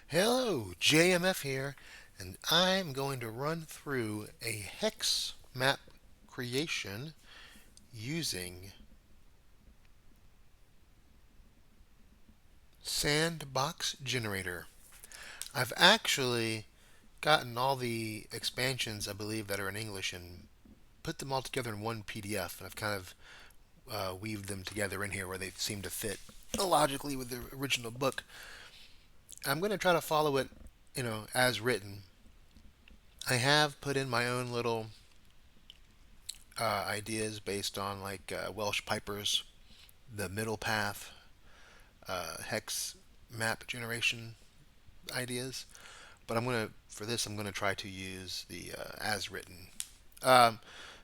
Hello, JMF here, and I'm going to run through a hex map creation using Sandbox Generator. I've actually gotten all the expansions, I believe, that are in English and put them all together in one PDF, and I've kind of weaved them together in here where they seem to fit logically with the original book. I'm going to try to follow it, as written. I have put in my own little ideas based on like Welsh Pipers, the middle path, hex map generation ideas. But for this, I'm gonna try to use the as written. Um,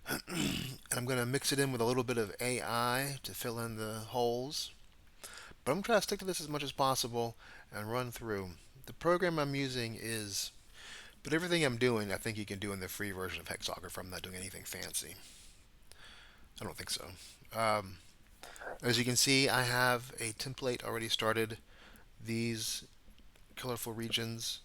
and I'm gonna mix it in with a little bit of AI to fill in the holes. But I'm gonna try to stick to this as much as possible and run through. The program I'm using but everything I'm doing, I think you can do in the free version of Hexographer. I'm not doing anything fancy. I don't think so. Um, As you can see, I have a template already started. These colorful regions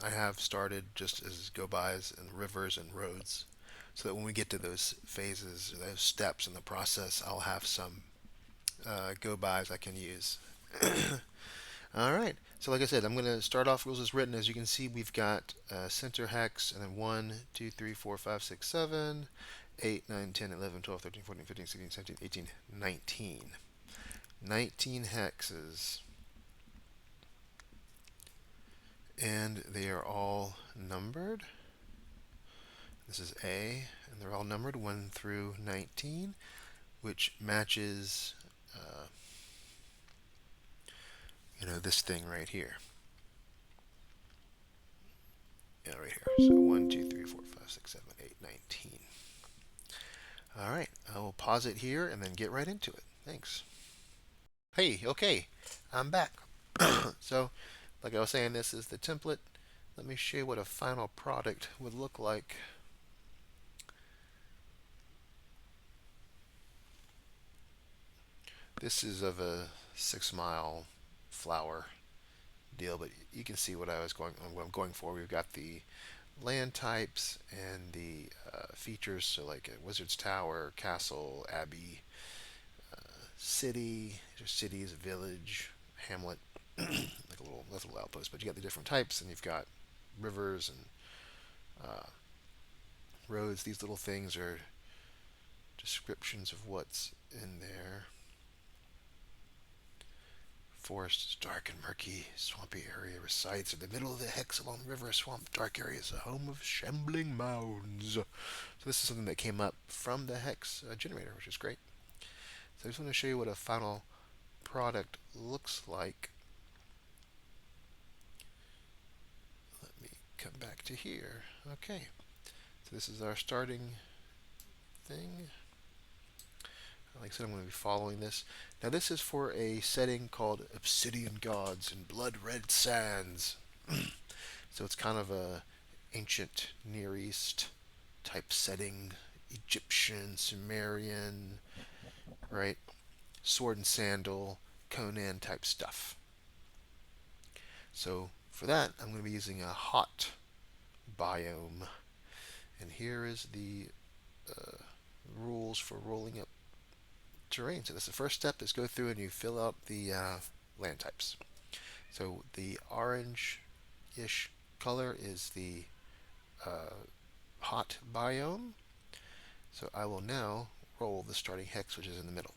I have started just as go-bys and rivers and roads, so that when we get to those phases, those steps in the process, I'll have some go-bys I can use. All right. So like I said, I'm going to start off rules as written. As you can see, we've got center hex, and then 1, 2, 3, 4, 5, 6, 7, 8, 9, 10, 11, 12, 13, 14, 15, 16, 17, 18, 19. 19 hexes, and they are all numbered. This is A, and they're all numbered 1 through 19, which matches, uh, this thing right here. Yeah, right here. So 1, 2, 3, 4, 5, 6, 7, 8, 19. All right, I will pause it here and then get right into it. Thanks. Hey, okay, I'm back. So, like I was saying, this is the template. Let me show you what a final product would look like. This is of a 6 mile flower deal, but you can see what I'm going for. We've got the land types and the features, so like a wizard's tower, castle, abbey, city, cities, village, hamlet, like a little outpost. But you got the different types, and you've got rivers and uh, roads. These little things are descriptions of what's in there. Forest is dark and murky, swampy area resides in the middle of the hex along the river. Swamp dark area is a home of shambling mounds. So this is something that came up from the hex generator, which is great. So I just want to show you what a final product looks like. Let me come back to here. Okay, so this is our starting thing. Like I said, I'm going to be following this. Now this is for a setting called Obsidian Gods and Blood Red Sands. So it's kind of a ancient Near East type setting, Egyptian, Sumerian, right? Sword and sandal, Conan type stuff. So for that, I'm going to be using a hot biome. And here is the uh, rules for rolling up terrain. So that's the first step is go through and you fill out the land types. So the orange-ish color is the hot biome. So I will now roll the starting hex, which is in the middle.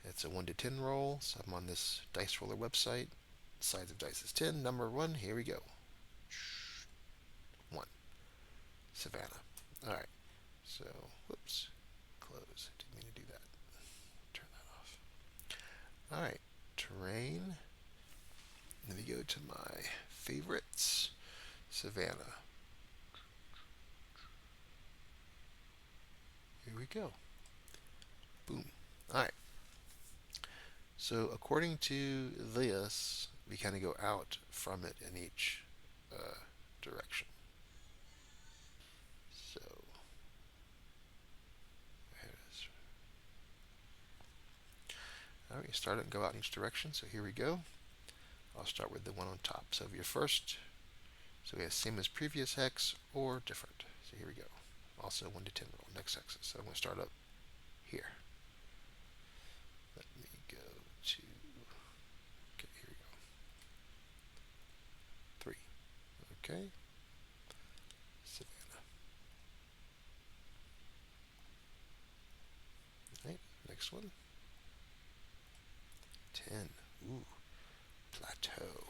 It's a 1 to 10 roll, so I'm on this dice roller website. Size of dice is 10. Number 1, here we go. 1. Savannah. Alright, so, whoops, close. Didn't mean to do that. Turn that off. Alright, terrain. Let me go to my favorites. Savannah. Here we go. Boom. Alright. So according to this, we kind of go out from it in each direction. So there it is. All right, you start it and go out in each direction. So here we go. I'll start with the one on top. So your first, so we have same as previous hex or different. So here we go. Also 1 to 10 roll, next hexes. So I'm going to start up here. Let me go to, okay, here we go. 3. Okay. Savannah. Alright, next one. 10. Ooh, plateau.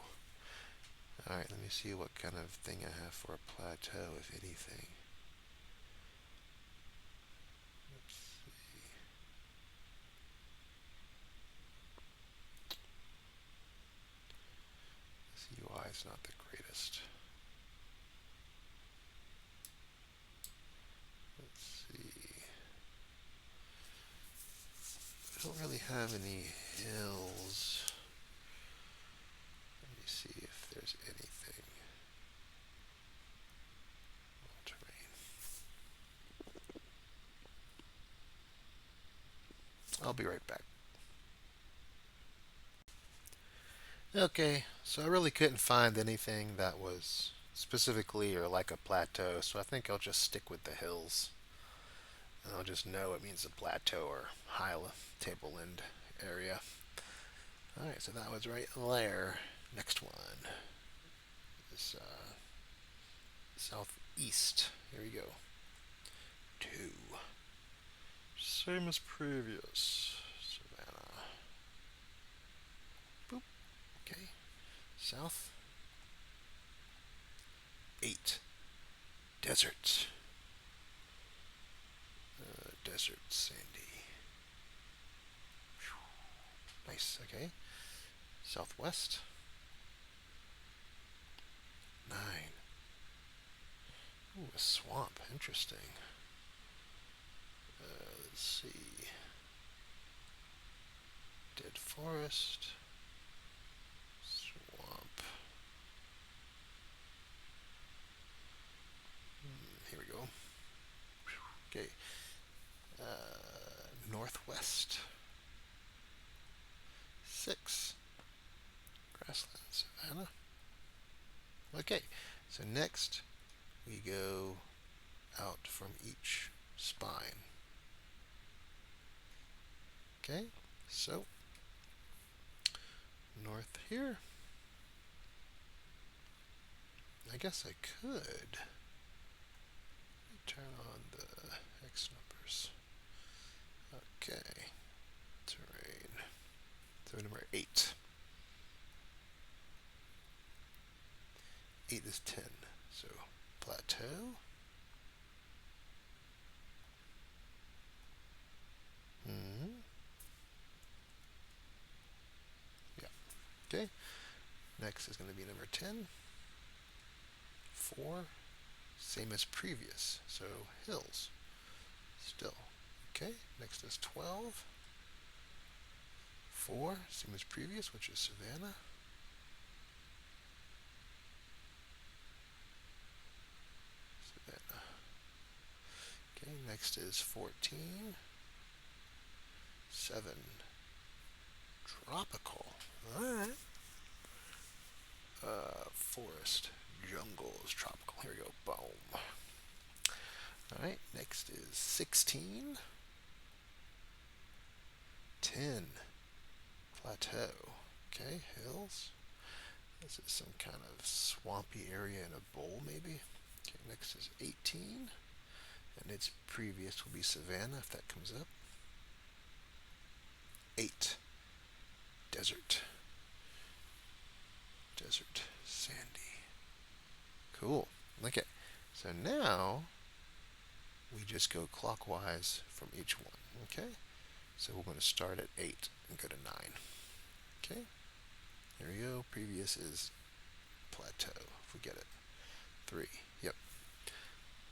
Alright, let me see what kind of thing I have for a plateau, if anything. Let's see. This UI is not the greatest. Let's see. I don't really have any hills. Let me see if there's anything. All terrain. I'll be right back. Okay, so I really couldn't find anything that was specifically or like a plateau, so I think I'll just stick with the hills. And I'll just know it means a plateau or high tableland area. Alright, so that was right there. Next one is southeast. Here we go. 2. Same as previous. Savannah. Boop. Okay. South. 8. Desert. Desert sandy. Nice. Okay. Southwest. 9. Ooh, a swamp. Interesting. Let's see. Dead forest. Swamp. Here we go. Okay. Northwest. 6. Grassland, savanna. Okay, so next we go out from each spine. Okay, so north here. I guess I could turn on the hex numbers. Okay, terrain. So number 8. 8 is 10. So plateau. Yeah. Okay. Next is going to be number 10. 4. Same as previous. So hills. Still. Okay. Next is 12. 4. Same as previous, which is savanna. Okay, next is 14. 7. Tropical. Alright. Forest. Jungle is tropical. Here we go. Boom. Alright, next is 16. 10. Plateau. Okay, hills. This is some kind of swampy area in a bowl, maybe. Okay, next is 18. And its previous will be savanna, if that comes up. 8. Desert. Desert. Sandy. Cool. Okay. So now we just go clockwise from each one. Okay? So we're going to start at 8 and go to 9. Okay? There we go. Previous is plateau, if we get it. 3. Yep.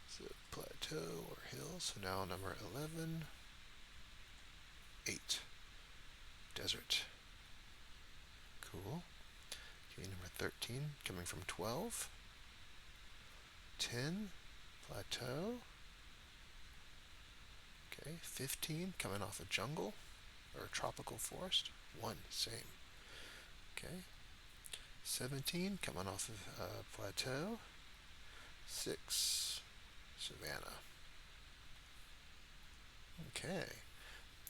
So plateau or hill. So now number 11. 8. Desert. Cool. Okay, number 13, coming from 12. 10. Plateau. Okay, 15, coming off a jungle or a tropical forest. 1, same. Okay. 17, coming off of Plateau. 6, Savannah. Okay.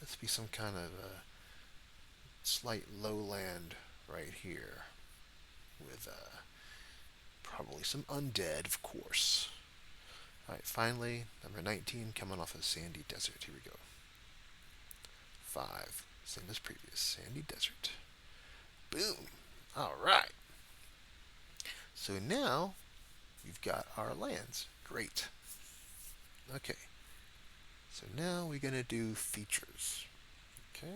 Let's be some kind of slight lowland right here with probably some undead, of course. Alright, finally, number 19, coming off of Sandy Desert. Here we go. 5, same as previous, Sandy Desert. Boom! Alright. So now, we've got our lands. Great. Okay. So now we're going to do features. Okay.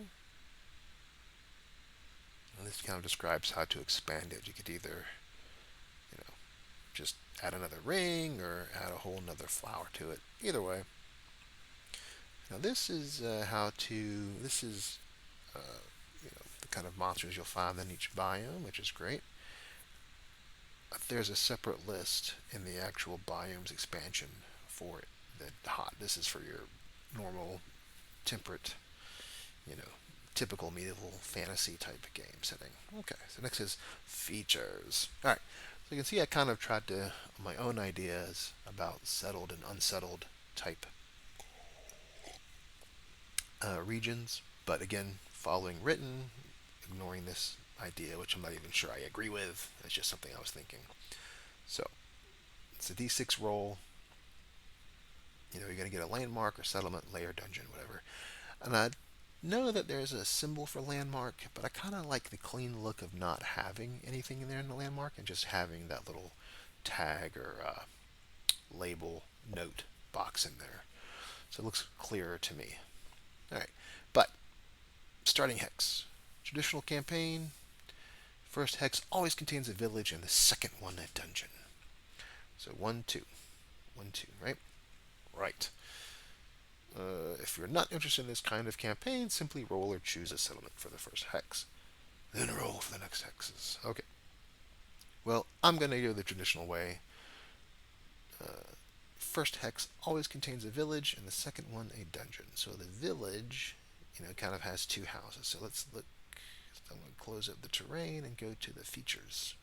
And this kind of describes how to expand it. You could either, you know, just add another ring or add a whole nother flower to it. Either way. Now this is this is, the kind of monsters you'll find in each biome, which is great. There's a separate list in the actual biomes expansion for it. This is for your normal, temperate, you know, typical medieval fantasy type of game setting. Okay, so next is features. All right, so you can see I kind of tried to my own ideas about settled and unsettled type regions, but again, following written, ignoring this idea, which I'm not even sure I agree with. It's just something I was thinking. So it's a D6 roll. You're going to get a landmark or settlement, layer, dungeon, whatever. And I know that there's a symbol for landmark, but I kind of like the clean look of not having anything in there in the landmark and just having that little tag or label note box in there. So it looks clearer to me. All right, but starting hex. Traditional campaign. First hex always contains a village and the second one a dungeon. So 1, 2. 1, 2, right? Right. If you're not interested in this kind of campaign, simply roll or choose a settlement for the first hex. Then roll for the next hexes. Okay. Well, I'm going to go the traditional way. First hex always contains a village, and the second one a dungeon. So the village, kind of has two houses. So let's look. I'm going to close up the terrain and go to the features.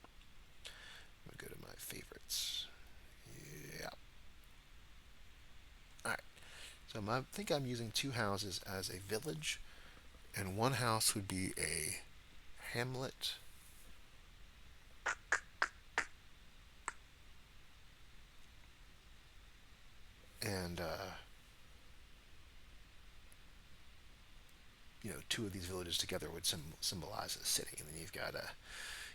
I'm going to go to my favorites. Yeah. Alright. So I think I'm using two houses as a village, and one house would be a hamlet. And, two of these villages together would symbolize a city. And then you've got a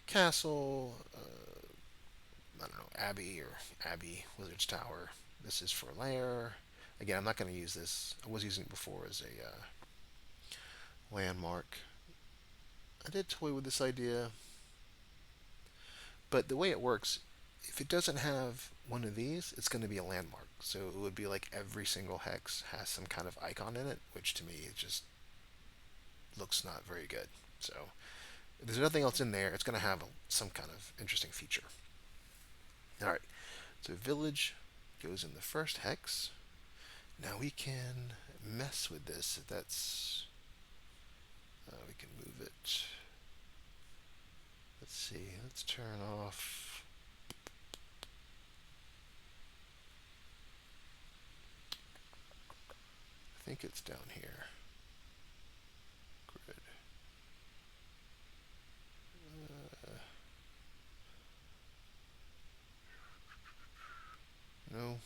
castle, I don't know, Abbey, Wizard's Tower. This is for lair. Again, I'm not going to use this. I was using it before as a landmark. I did toy with this idea, but the way it works, if it doesn't have one of these, it's going to be a landmark. So it would be like every single hex has some kind of icon in it, which to me it just looks not very good. So if there's nothing else in there, it's going to have some kind of interesting feature. All right, so village goes in the first hex. Now we can mess with this. We can move it. Let's see. Let's turn off. I think it's down here. Grid. No.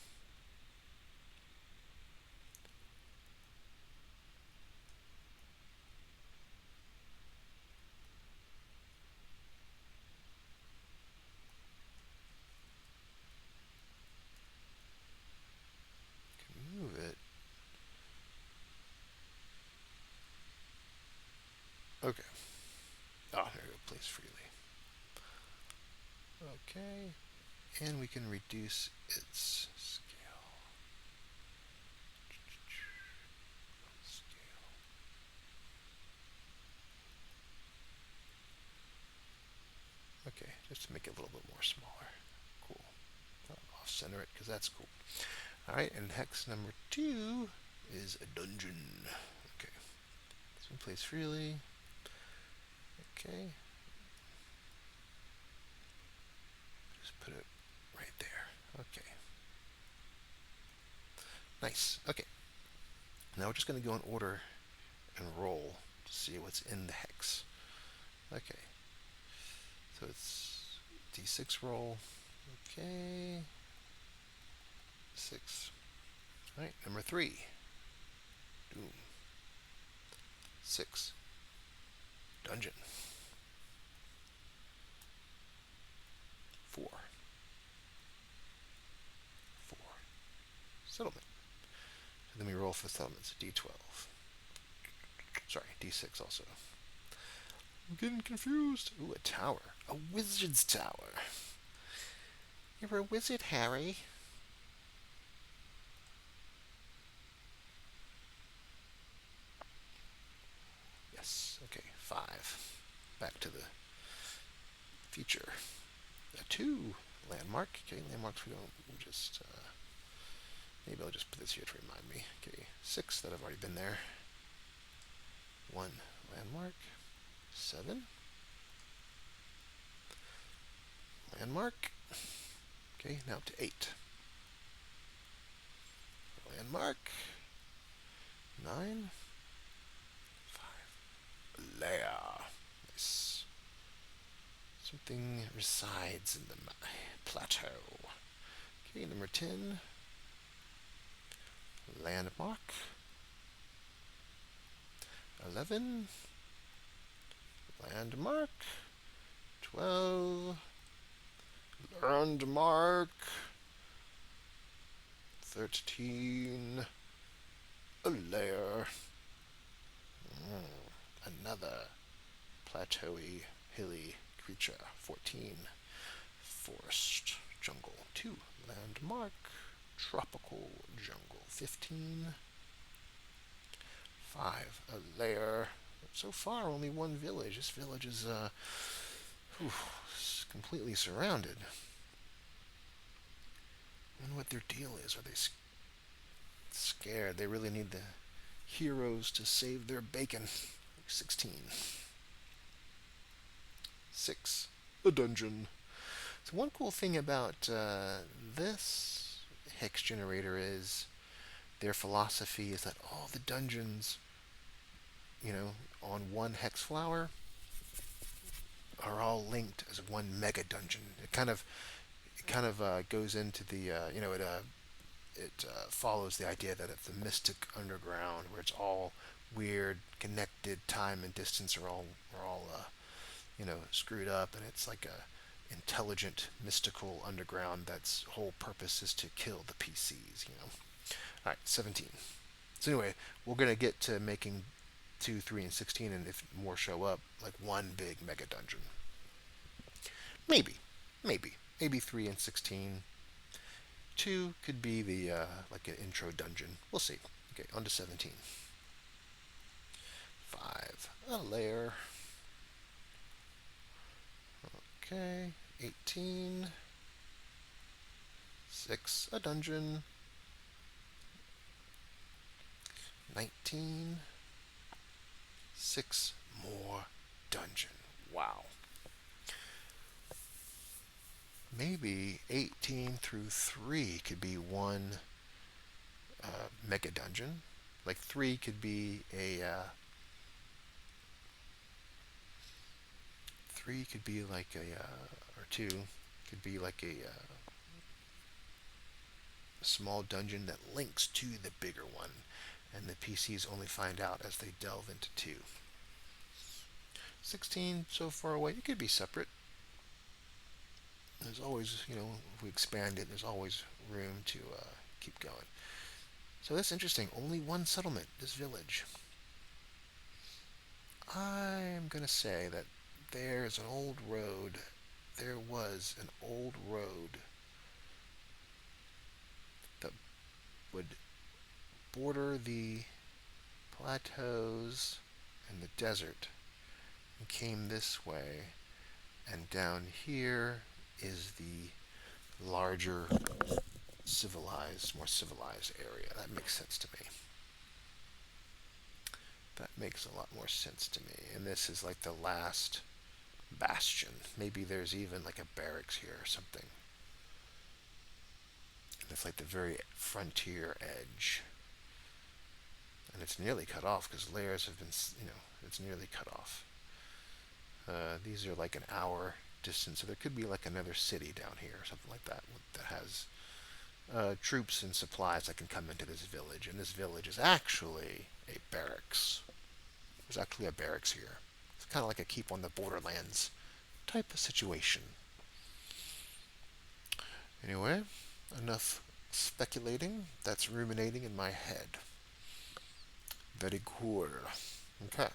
Can move it. Okay. Oh, there we go. Place freely. Okay. And we can reduce its scale. Okay, just to make it a little bit more smaller. Cool. I'll off-center it because that's cool. Alright, and hex number 2 is a dungeon. Okay. This one plays freely. Okay. put it right there. Okay. Nice. Okay. Now we're just going to go in order and roll to see what's in the hex. Okay. So it's D6 roll. Okay. 6. Alright, number 3. Doom. 6. Dungeon. 4. 4. Settlement. So then we roll for settlements. D12. Sorry, D6 also. I'm getting confused. Ooh, a tower. A wizard's tower. You're a wizard, Harry. Yes. Okay, 5. Back to the feature. A 2. Landmark. Okay, landmarks we don't just... maybe I'll just put this here to remind me. Okay, 6 that have already been there. 1 landmark. 7. Landmark. Okay, now up to 8. Landmark. 9. 5. Lair. Nice. Something resides in the plateau. Okay, number 10. Landmark. 11. Landmark. 12. Landmark. 13. A lair. Another plateauy, hilly creature. 14. Forest. Jungle. 2. Landmark. Tropical jungle. 15. 5. A lair. So far, only one village. This village is completely surrounded. I wonder what their deal is. Are they scared? They really need the heroes to save their bacon. 16. 6. A dungeon. So one cool thing about this hex generator is their philosophy is that all the dungeons, on one hex flower are all linked as one mega dungeon. It kind of goes into the it follows the idea that if the mystic underground, where it's all weird, connected, time and distance are all screwed up, and it's like a intelligent, mystical underground that's whole purpose is to kill the PCs. All right, 17. So anyway, we're gonna get to making 2, 3, and 16, and if more show up, like one big mega dungeon. Maybe 3 and 16. 2 could be the like an intro dungeon. We'll see. Okay, on to 17. 5. A lair. Okay. 18. 6. A dungeon. 19. 6 more dungeon. Wow. Maybe 18 through 3 could be one mega dungeon. Like 3 could be a 3 could be like a or 2 could be like a small dungeon that links to the bigger one, and the PCs only find out as they delve into 2. 16 so far away, it could be separate. There's always, if we expand it, there's always room to keep going. So that's interesting. Only one settlement, this village. I'm going to say that there's an old road. There was an old road that would border the plateaus and the desert and came this way, and down here is the larger more civilized area. That makes sense to me. That makes a lot more sense to me. And this is like the last bastion. Maybe there's even like a barracks here or something. It's like the very frontier edge. And it's nearly cut off because layers have been, it's nearly cut off. These are like an hour distance, so there could be like another city down here or something like that that has troops and supplies that can come into this village. And this village is actually a barracks. There's actually a barracks here. It's kind of like a keep on the borderlands type of situation. Anyway, enough speculating. That's ruminating in my head. Very cool. Okay.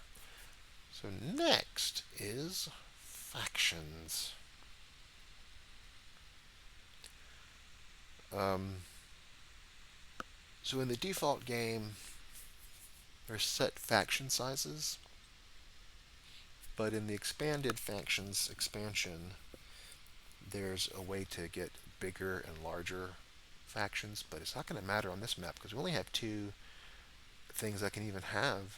So next is factions. So in the default game, there's set faction sizes, but in the expanded factions expansion, there's a way to get bigger and larger factions, but it's not going to matter on this map because we only have two things that can even have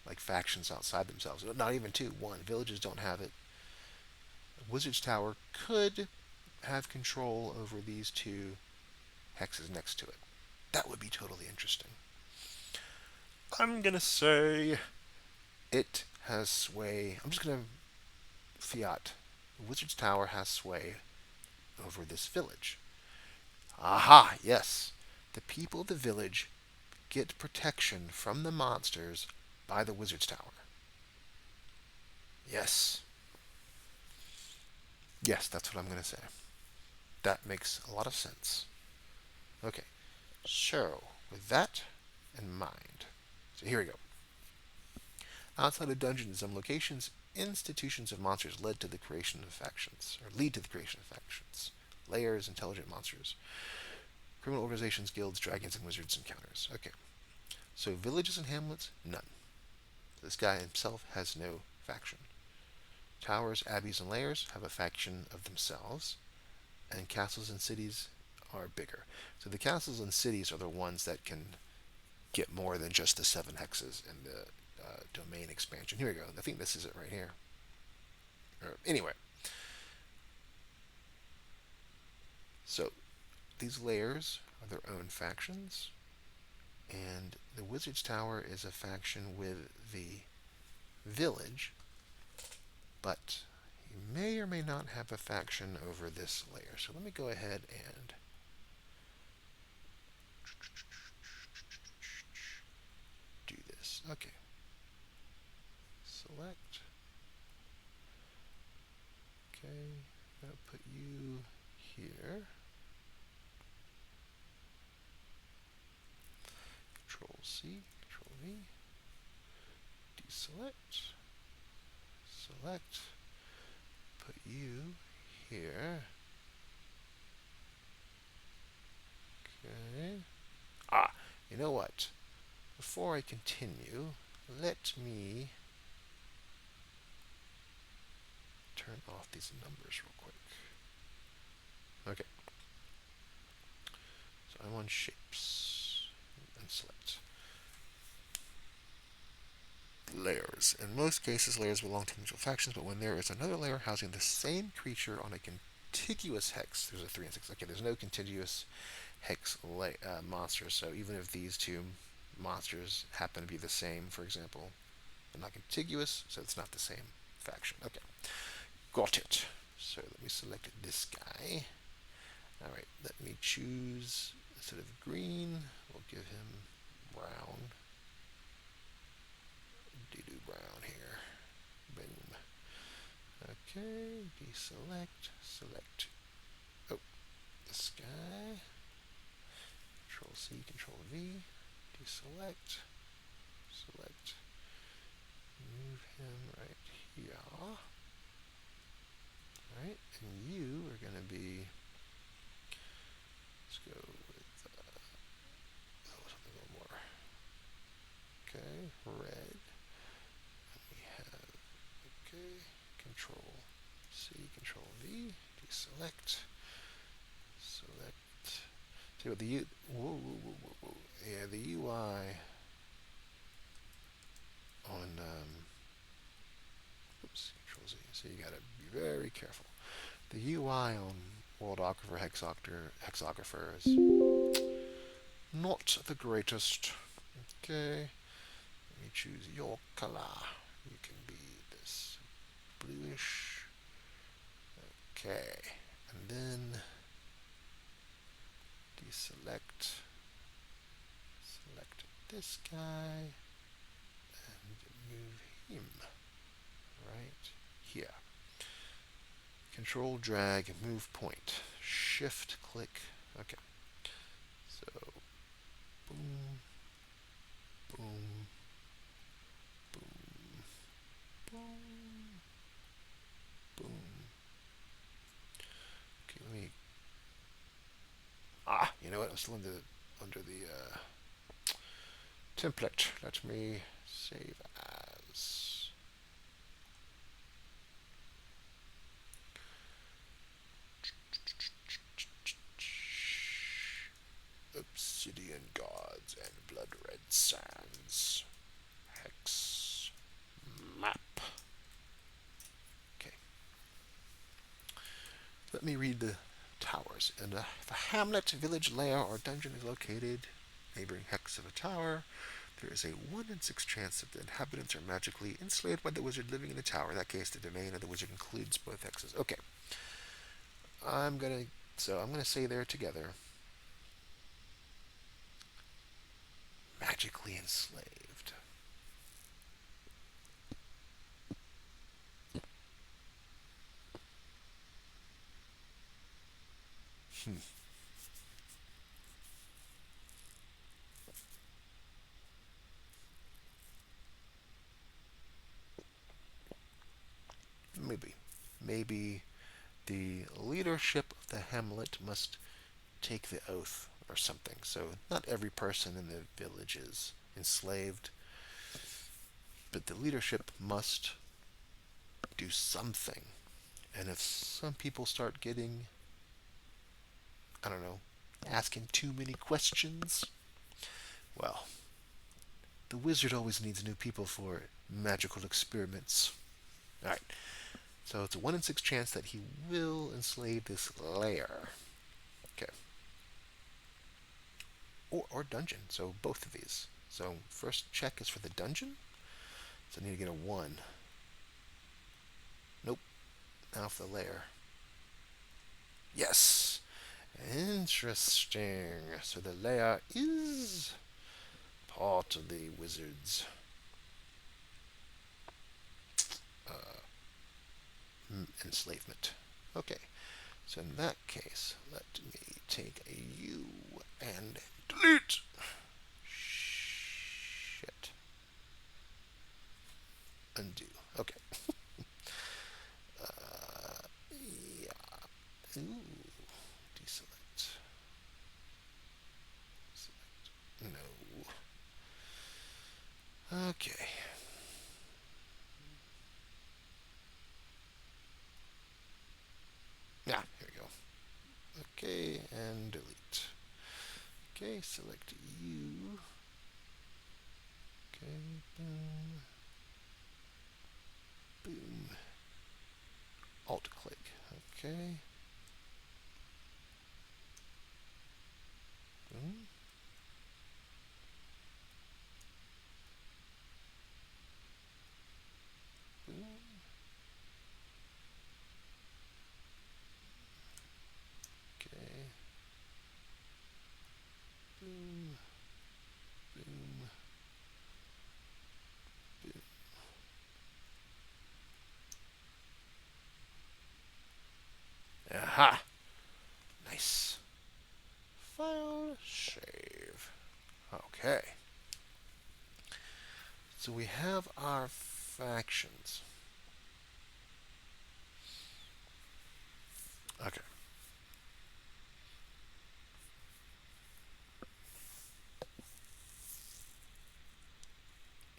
like factions outside themselves. Not even two. One. Villages don't have it. Wizard's Tower could have control over these two hexes next to it. That would be totally interesting. I'm going to say it has sway. I'm just going to fiat. Wizard's Tower has sway over this village. Aha, yes. The people of the village get protection from the monsters by the Wizard's Tower. Yes. Yes, that's what I'm going to say. That makes a lot of sense. Okay, so with that in mind, so here we go. Outside of dungeons in some locations, institutions of monsters led to the creation of factions, or lead to the creation of factions. Layers, intelligent monsters. Criminal organizations, guilds, dragons, and wizards encounters. Okay, so villages and hamlets, none. This guy himself has no faction. Towers, abbeys, and layers have a faction of themselves, and castles and cities are bigger. So the castles and cities are the ones that can get more than just the 7 hexes in the domain expansion. Here we go. I think this is it right here. Anyway, so these layers are their own factions, and the Wizard's Tower is a faction with the village, but he may or may not have a faction over this layer. So let me go ahead and do this. Okay. Select. Okay. I'll put you here. Control C, Control V. Deselect. Select. Put you here. Okay. Ah, you know what? Before I continue, let me turn off these numbers real quick. Okay. So I'm on shapes and select. Layers. In most cases, layers belong to individual factions, but when there is another layer housing the same creature on a contiguous hex, there's a 3 and 6. Okay, there's no contiguous hex monsters, so even if these two monsters happen to be the same, for example, they're not contiguous, so it's not the same faction. Okay, got it. So let me select this guy. Alright, let me choose, instead of green, we'll give him brown. Do brown here. Boom. Okay, deselect, select. Oh, this guy. Control C, Control V. Deselect, select. Move him right here. Alright, and you are going to be, let's go with something a little more. Okay, red. And we have, okay, Control C, Control V, deselect, select. See what the whoa. Yeah, the UI on oops, Control Z. So you got to be very careful. The UI on Worldographer, hexographers. Not the greatest. Okay. Let me choose your color. You can be this bluish. Okay. And then deselect. Select this guy and move him right here. Control drag move point. Shift click. Okay. So boom, boom, boom, boom, boom. Okay, let me. You know what? I'm still under the template. Let me save as. Obsidian gods and blood red sands. Hex map. Okay. Let me read the towers. And if a hamlet, village, lair, or dungeon is located neighboring hex of a tower, there is a 1 in 6 chance that the inhabitants are magically enslaved by the wizard living in the tower. In that case, the domain of the wizard includes both hexes. Okay. I'm gonna say they're together. Magically enslaved. Maybe the leadership of the hamlet must take the oath or something. So not every person in the village is enslaved, but the leadership must do something. And if some people start getting, I don't know, asking too many questions, well, the wizard always needs new people for magical experiments. Alright, so it's a 1 in 6 chance that he will enslave this lair. Okay. Or dungeon, so both of these. So first check is for the dungeon. So I need to get a 1. Nope. Now for the lair. Yes! Interesting. So the lair is part of the wizard's enslavement. Okay. So in that case, let me take a U and delete. Shit. Undo. Okay. Yeah. Ooh. Deselect. Select. No. Okay. Yeah, here we go. Okay, and delete. Okay, select U. Okay, boom. Boom. Alt click. Okay. Boom. Boom. Okay. Boom. Boom. Boom. Aha! Nice. File, save. Okay. So we have our factions. Okay.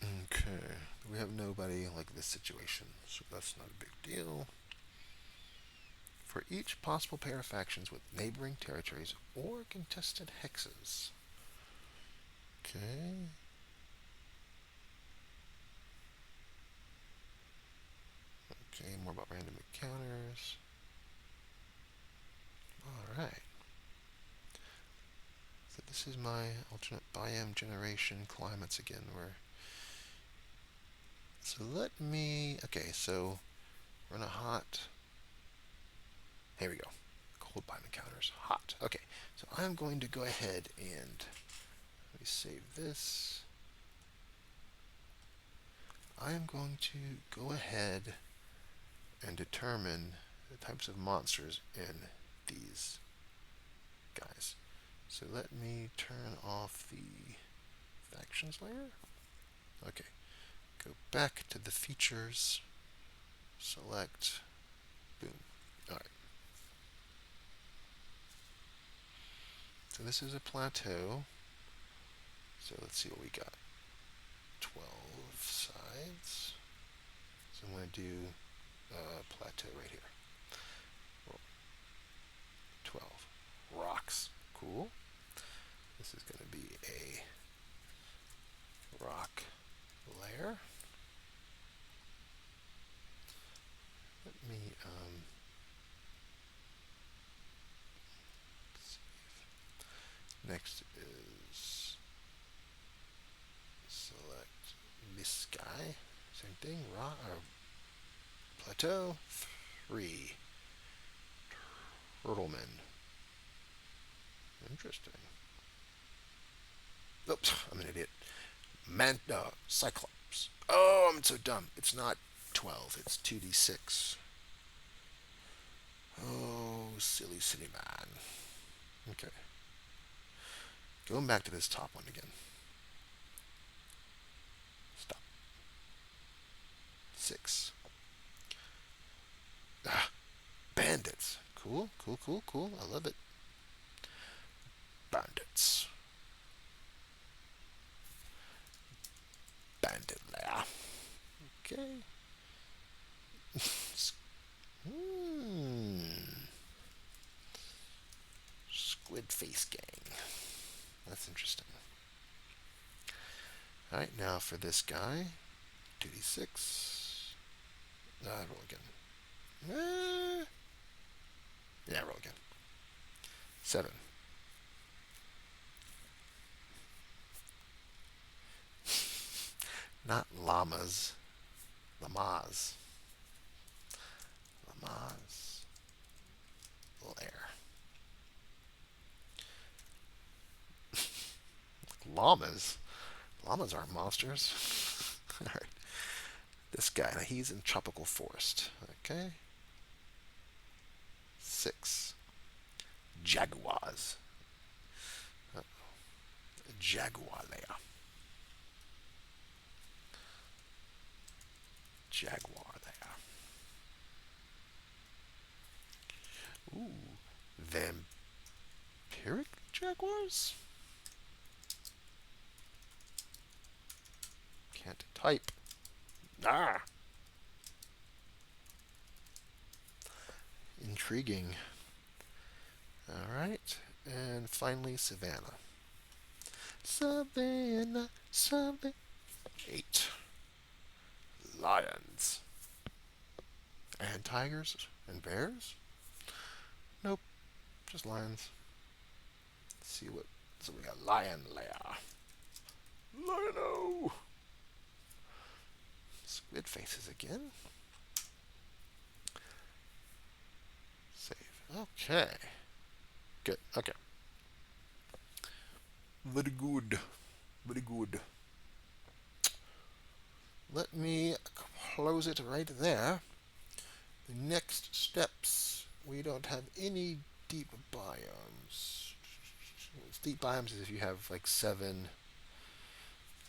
Okay. We have nobody like this situation, so that's not a big deal. For each possible pair of factions with neighboring territories or contested hexes. Okay. Okay, more about random encounters. All right. So this is my alternate biome generation climates again. So let me. Okay, so we're in a hot. Here we go. Cold biome encounters. Hot. Okay, so I'm going to go ahead and let me save this. I am going to go ahead and determine the types of monsters in these guys. So let me turn off the factions layer. Okay, go back to the features, select, boom. Alright, so this is a plateau. So let's see what we got. 12 sides. So I'm going to do plateau right here. 12 rocks. Cool. This is going to be a rock layer. Let me next is select this guy. Same thing. Rock or plateau 3. Turtleman. Interesting. Oops, I'm an idiot. Cyclops. Oh, I'm so dumb. It's not 12. It's 2d6. Oh, silly, silly man. Okay. Going back to this top one again. Stop. 6. Ah, bandits. Cool, cool, cool, cool. I love it. Bandits. Bandit lair. Okay. Squid face gang. That's interesting. Alright, now for this guy. 2d6. Roll again. Yeah, roll again. 7. Not llamas. Lamas. Lamas. Lair. Llamas? Llamas aren't monsters. Alright. This guy, now he's in tropical forest. Okay. 6. Jaguars. Jaguar lair. Jaguar lair. Ooh. Vampiric jaguars? Can't type. Ah! Intriguing. Alright. And finally, Savannah. Savannah, Savannah. 8. Lions. And tigers and bears? Nope. Just lions. Let's see what. So we got lion lair. Lion-o! Squid faces again. Save. Okay. Good. Okay. Very good. Very good. Let me close it right there. The next steps. We don't have any deep biomes. Deep biomes is if you have like 7,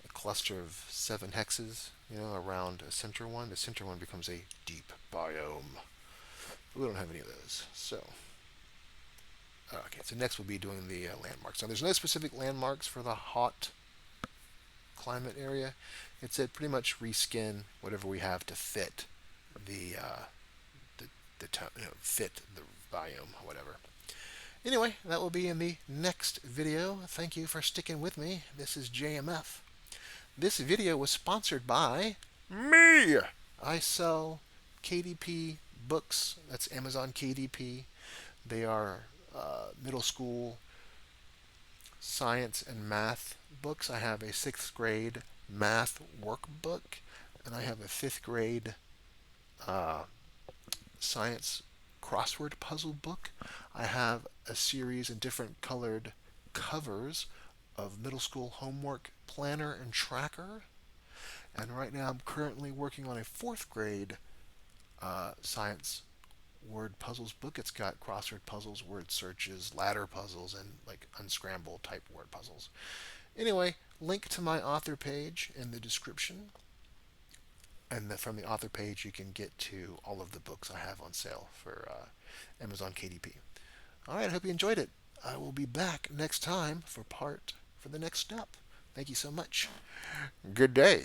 a cluster of 7 hexes, around a center one. The center one becomes a deep biome. We don't have any of those. So, okay. So next we'll be doing the landmarks. Now there's no specific landmarks for the hot climate area. It said pretty much reskin whatever we have to fit the fit the biome, whatever. Anyway, that will be in the next video. Thank you for sticking with me. This is JMF. This video was sponsored by me. I sell KDP books. That's Amazon KDP. They are middle school science and math books. I have a sixth grade math workbook, and I have a fifth grade uh, science crossword puzzle book. I have a series in different colored covers of middle school homework planner and tracker. And right now I'm currently working on a fourth grade science word puzzles book. It's got crossword puzzles, word searches, ladder puzzles, and like unscramble type word puzzles. Anyway, link to my author page in the description. And from the author page, you can get to all of the books I have on sale for Amazon KDP. All right, I hope you enjoyed it. I will be back next time for the next step. Thank you so much. Good day.